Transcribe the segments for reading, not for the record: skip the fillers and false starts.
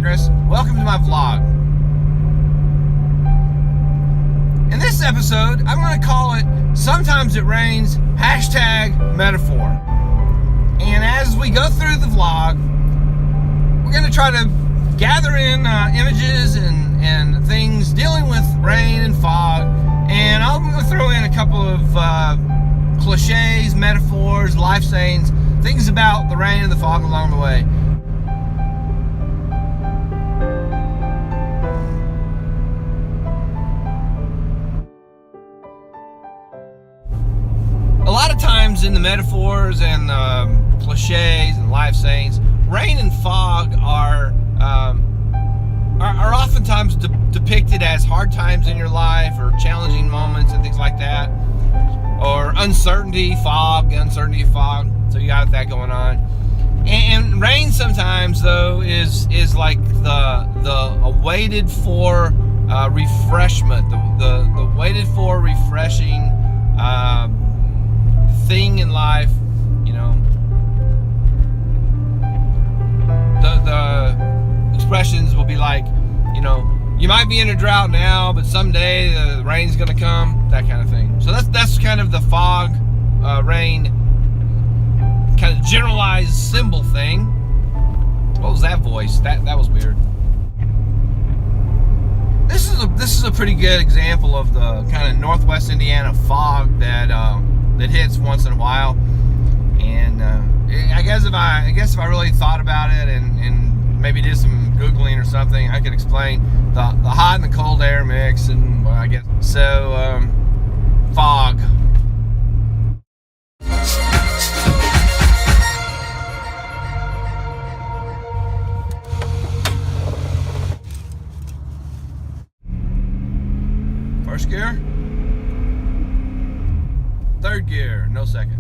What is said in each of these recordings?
Snodgrass. Welcome to my vlog. In this episode, I'm going to call it Sometimes It Rains, #metaphor. And as we go through the vlog, we're going to try to gather in images and things dealing with rain and fog. And I'm going to throw in a couple of cliches, metaphors, life sayings, things about the rain and the fog along the way. A lot of times in the metaphors and cliches and life sayings, rain and fog are oftentimes depicted as hard times in your life or challenging moments and things like that, or uncertainty, fog. So you got that going on. And rain sometimes though is like the awaited for refreshment, the waited for refreshing thing in life. You know, the expressions will be like, you know, you might be in a drought now, but someday the rain's gonna come, that kind of thing. So that's kind of the fog, rain, kind of generalized symbol thing. What was that voice? That was weird. This is a pretty good example of the kind of Northwest Indiana fog that hits once in a while. And I guess if I really thought about it and maybe did some Googling or something, I could explain the hot and the cold air mix, and well, I guess so. Fog. First gear, third gear, no second.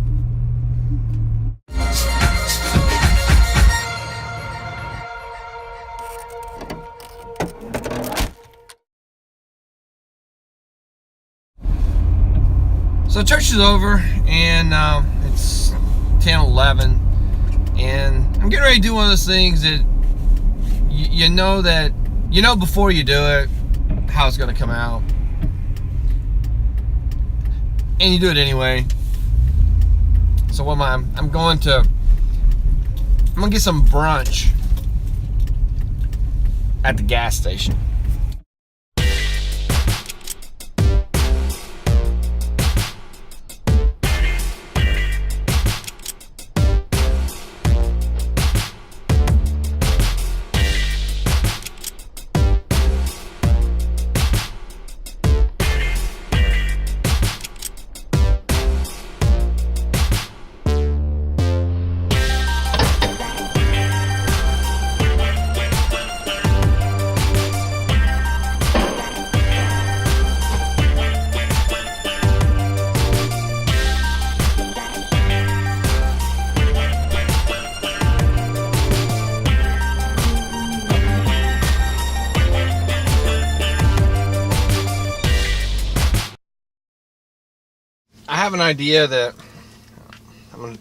So church is over, and it's 10:11, and I'm getting ready to do one of those things that you know before you do it how it's going to come out, and you do it anyway. So what am I? I'm going to get some brunch at the gas station. I have an idea that I'm gonna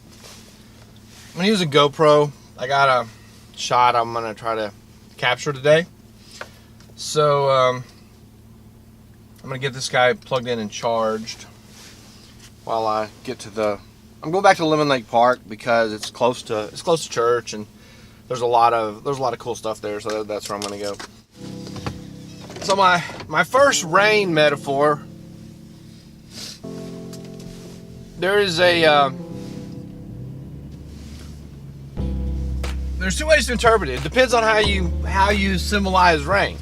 use a GoPro. I got a shot I'm gonna try to capture today. So I'm gonna get this guy plugged in and charged while I get to I'm going back to Lemon Lake Park because it's close to church, and there's a lot of cool stuff there. So that's where I'm gonna go. So my first rain metaphor. There's two ways to interpret it. It depends on how you symbolize rain.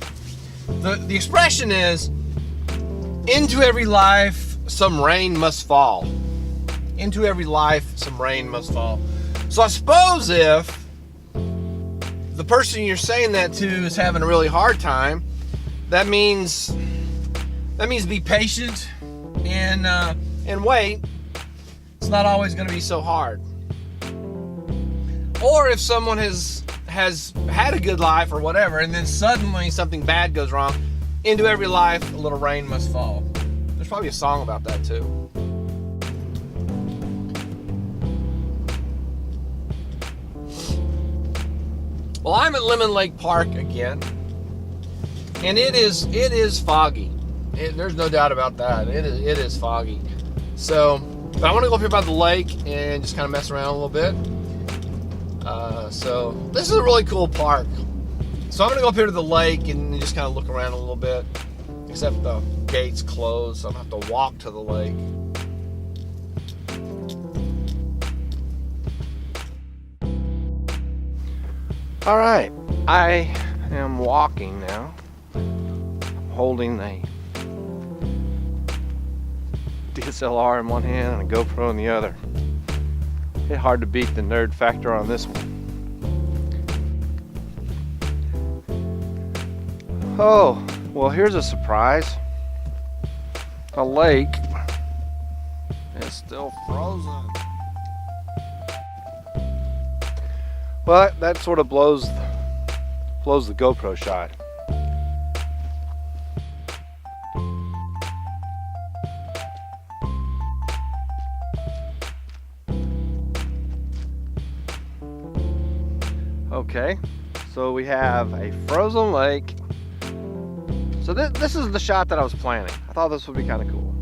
The expression is, into every life some rain must fall. Into every life some rain must fall. So I suppose if the person you're saying that to is having a really hard time, that means be patient and wait. It's not always going to be so hard. Or if someone has had a good life or whatever, and then suddenly something bad goes wrong, into every life a little rain must fall. There's probably a song about that too. Well, I'm at Lemon Lake Park again, and it is foggy. There's no doubt about that. It is foggy. So, but I want to go up here by the lake and just kind of mess around a little bit. So this is a really cool park. So I'm gonna go up here to the lake and just kind of look around a little bit. Except the gate's closed, so I'm gonna have to walk to the lake. All right, I am walking now, holding a DSLR in one hand and a GoPro in the other. It's hard to beat the nerd factor on this one. Oh, well, here's a surprise. The lake is still frozen. Well, that sort of blows the GoPro shot. Okay, so we have a frozen lake. So this is the shot that I was planning. I thought this would be kind of cool.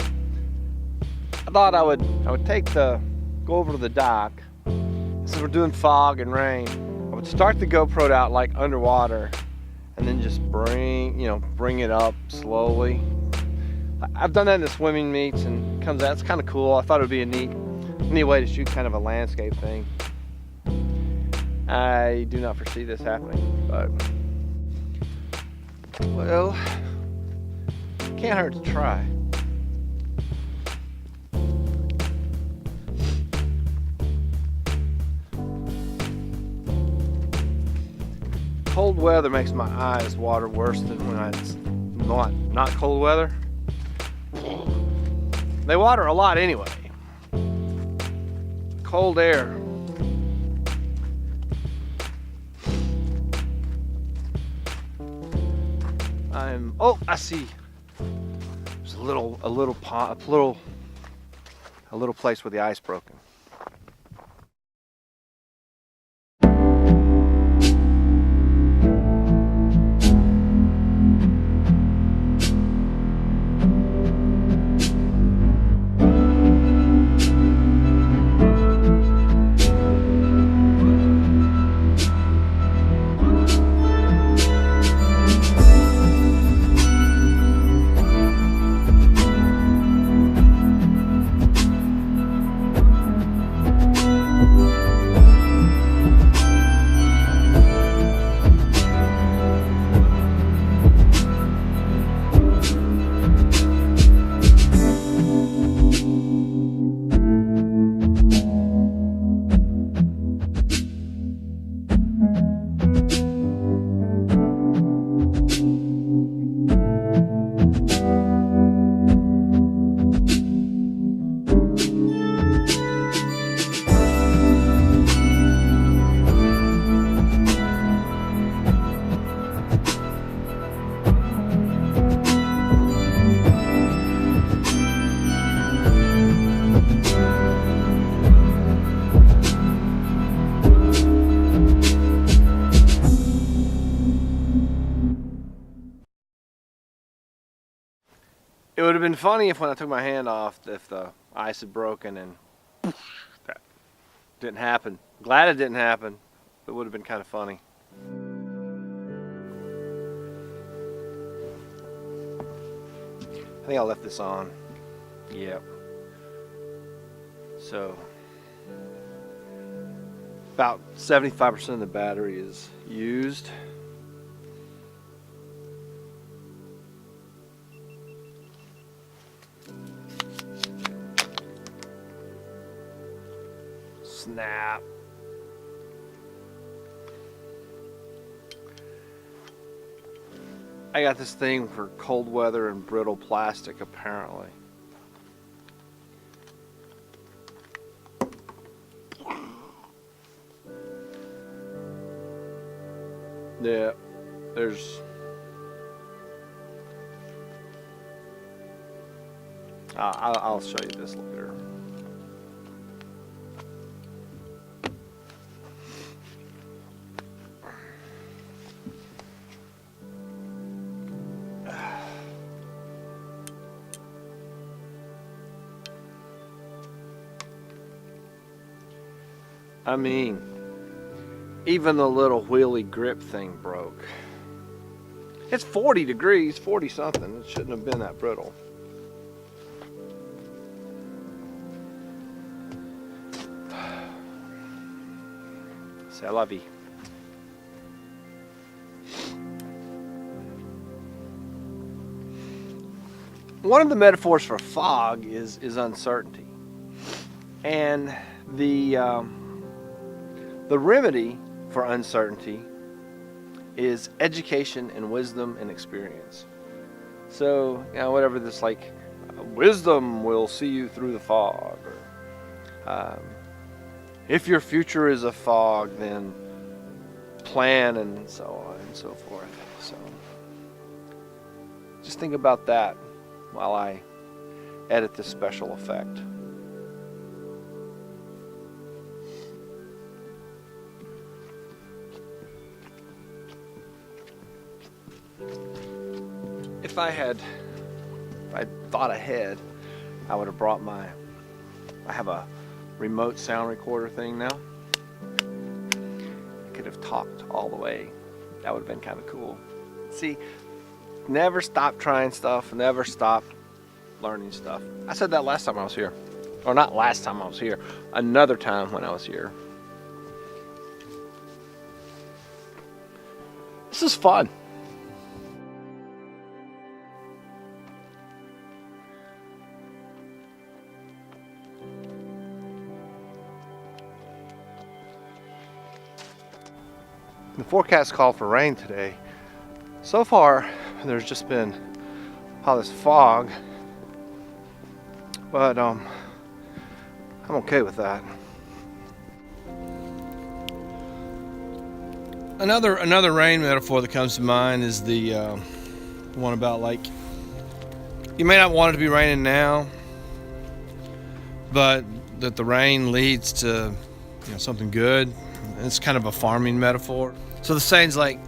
I thought I would go over to the dock. Since we're doing fog and rain, I would start the GoPro out like underwater, and then just bring it up slowly. I've done that in the swimming meets, and it comes out. It's kind of cool. I thought it would be a neat way to shoot kind of a landscape thing. I do not foresee this happening, but well, can't hurt to try. Cold weather makes my eyes water worse than when it's not cold weather. They water a lot anyway. Cold air. Oh, I see. There's a little place where the ice broken. It would have been funny if when I took my hand off, if the ice had broken and that didn't happen. Glad it didn't happen. It would have been kind of funny. I think I left this on. Yep. So about 75% of the battery is used. Snap. I got this thing for cold weather and brittle plastic, apparently. Yeah, there's... I'll show you this later. I mean, even the little wheelie grip thing broke. It's 40 degrees, 40 something. It shouldn't have been that brittle. C'est la vie. One of the metaphors for fog is uncertainty. And the remedy for uncertainty is education and wisdom and experience. So, you know, whatever this, like, wisdom will see you through the fog, or if your future is a fog, then plan, and so on and so forth. So just think about that while I edit this special effect. If I thought ahead, I would have brought I have a remote sound recorder thing now. I could have talked all the way. That would have been kind of cool. See, never stop trying stuff, never stop learning stuff. I said that last time I was here. Or not last time I was here, another time when I was here. This is fun. The forecast called for rain today. So far, there's just been all this fog, but I'm okay with that. Another rain metaphor that comes to mind is the one about, like, you may not want it to be raining now, but that the rain leads to, you know, something good. It's kind of a farming metaphor. So the saying's like,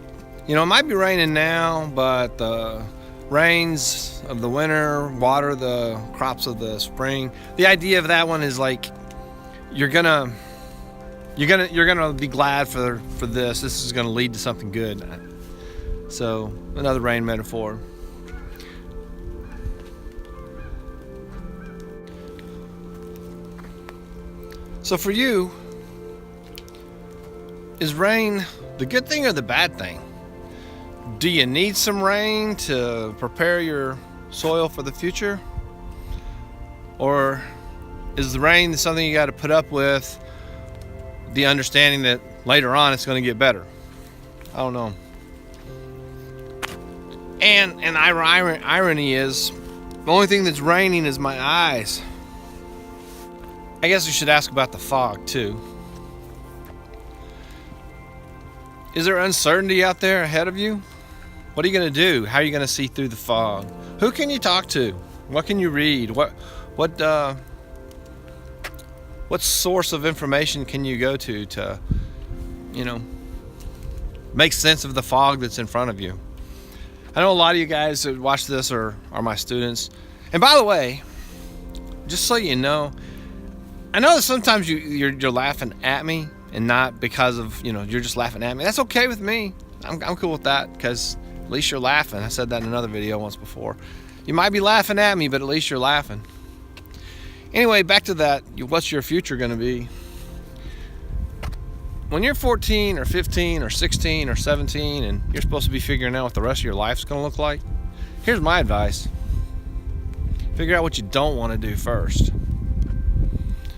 you know, it might be raining now, but the rains of the winter water the crops of the spring. The idea of that one is like, you're gonna be glad for this. This is gonna lead to something good. So another rain metaphor. So for you, is rain the good thing or the bad thing? Do you need some rain to prepare your soil for the future? Or is the rain something you got to put up with, the understanding that later on it's going to get better? I don't know. And irony is, the only thing that's raining is my eyes. I guess we should ask about the fog too. Is there uncertainty out there ahead of you? What are you going to do? How are you going to see through the fog? Who can you talk to? What can you read? What source of information can you go to, you know, make sense of the fog that's in front of you? I know a lot of you guys that watch this are my students. And by the way, just so you know, I know that sometimes you're laughing at me, and not because of, you know, you're just laughing at me. That's okay with me. I'm cool with that, because at least you're laughing. I said that in another video once before. You might be laughing at me, but at least you're laughing. Anyway, back to that. What's your future going to be? When you're 14 or 15 or 16 or 17 and you're supposed to be figuring out what the rest of your life's going to look like, here's my advice. Figure out what you don't want to do first.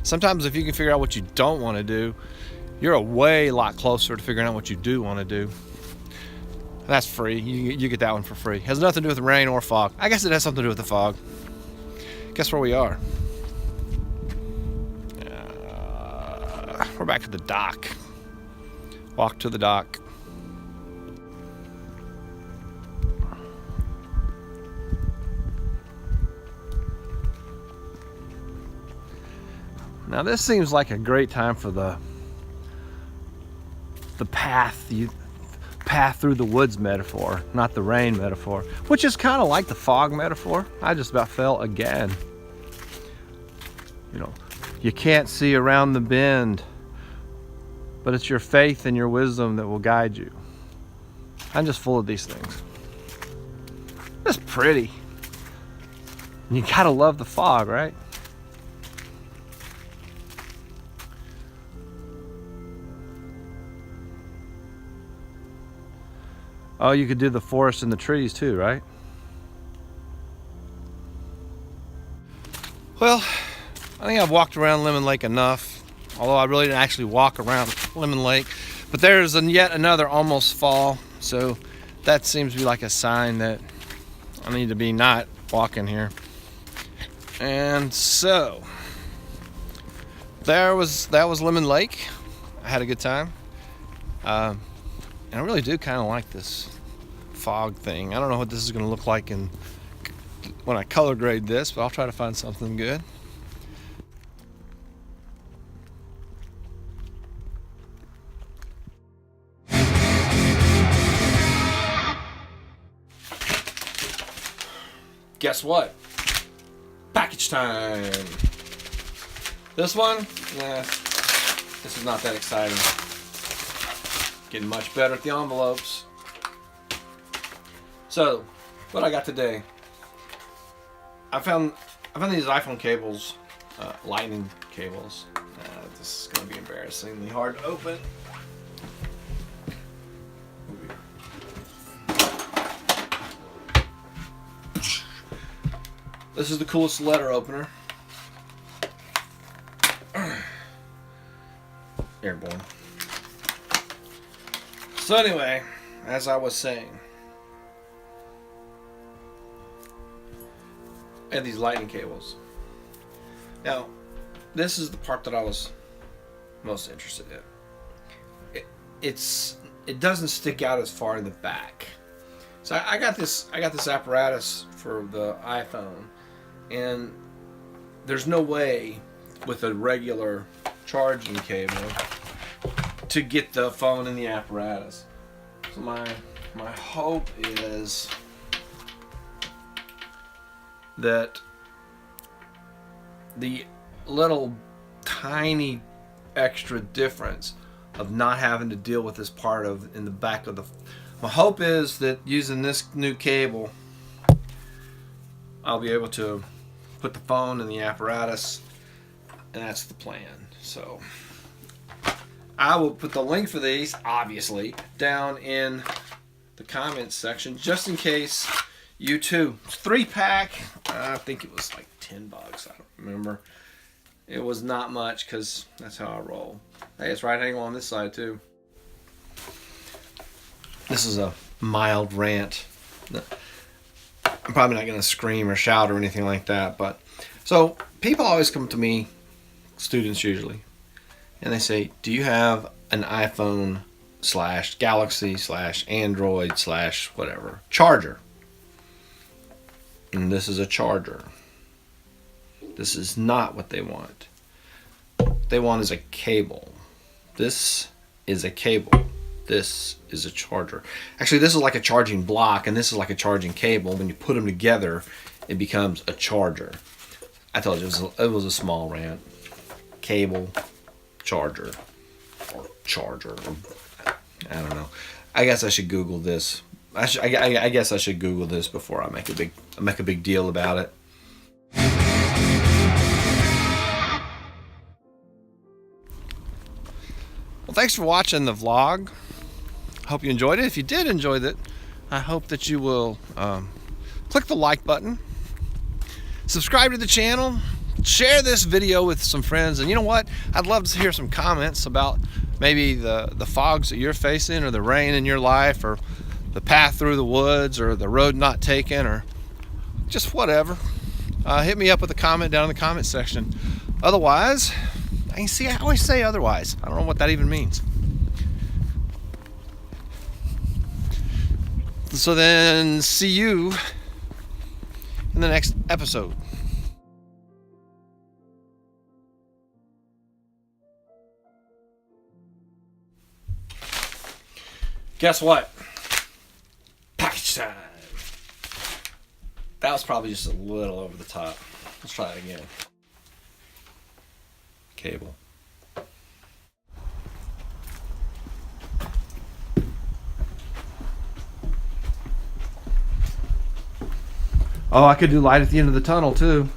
Sometimes if you can figure out what you don't want to do, you're a lot closer to figuring out what you do want to do. That's free. You get that one for free. It has nothing to do with rain or fog. I guess it has something to do with the fog. Guess where we are? We're back at the dock. Walk to the dock. Now this seems like a great time for the path through the woods metaphor, not the rain metaphor, which is kind of like the fog metaphor. I just about fell again. You know, you can't see around the bend but it's your faith and your wisdom that will guide you. I'm just full of these things. It's pretty. And you gotta love the fog, right? Oh, you could do the forest and the trees too, right? Well, I think I've walked around Lemon Lake enough, although I really didn't actually walk around Lemon Lake. But there's yet another almost fall, so that seems to be like a sign that I need to be not walking here. And so, that was Lemon Lake. I had a good time. And I really do kind of like this fog thing. I don't know what this is going to look like when I color grade this, but I'll try to find something good. Guess what? Package time. This one, nah, this is not that exciting. Getting much better at the envelopes. So, what I got today, I found these iPhone cables, lightning cables. This is going to be embarrassingly hard to open. This is the coolest letter opener. Airborne. So anyway, as I was saying, I had these lightning cables. Now, this is the part that I was most interested in. It doesn't stick out as far in the back. So I got this apparatus for the iPhone, and there's no way with a regular charging cable to get the phone in the apparatus. So my hope is that the little tiny extra difference of not having to deal with this part of in the back of the, my hope is that using this new cable I'll be able to put the phone in the apparatus, and that's the plan. So I will put the link for these obviously down in the comments section just in case you too. It's 3-pack. I think it was like $10. I don't remember. It was not much because that's how I roll. Hey, it's right angle on this side too. This is a mild rant. I'm probably not going to scream or shout or anything like that, but so people always come to me, students usually, and they say, do you have an iPhone / Galaxy / Android / whatever charger? And this is a charger. This is not what they want. What they want is a cable. This is a cable. This is a charger. Actually, this is like a charging block, and this is like a charging cable. When you put them together, it becomes a charger. I told you it was a small rant. Cable, charger, or charger. Or, I don't know. I guess I should Google this. I guess I should Google this before I make a big deal about it. Well, thanks for watching the vlog. Hope you enjoyed it. If you did enjoy it, I hope that you will click the like button, subscribe to the channel, share this video with some friends, and you know what? I'd love to hear some comments about maybe the fogs that you're facing, or the rain in your life, or the path through the woods, or the road not taken, or just whatever. Hit me up with a comment down in the comment section. Otherwise, I always say otherwise. I don't know what that even means. So then, see you in the next episode. Guess what? Package time. That was probably just a little over the top. Let's try it again. Cable. Oh, I could do light at the end of the tunnel too.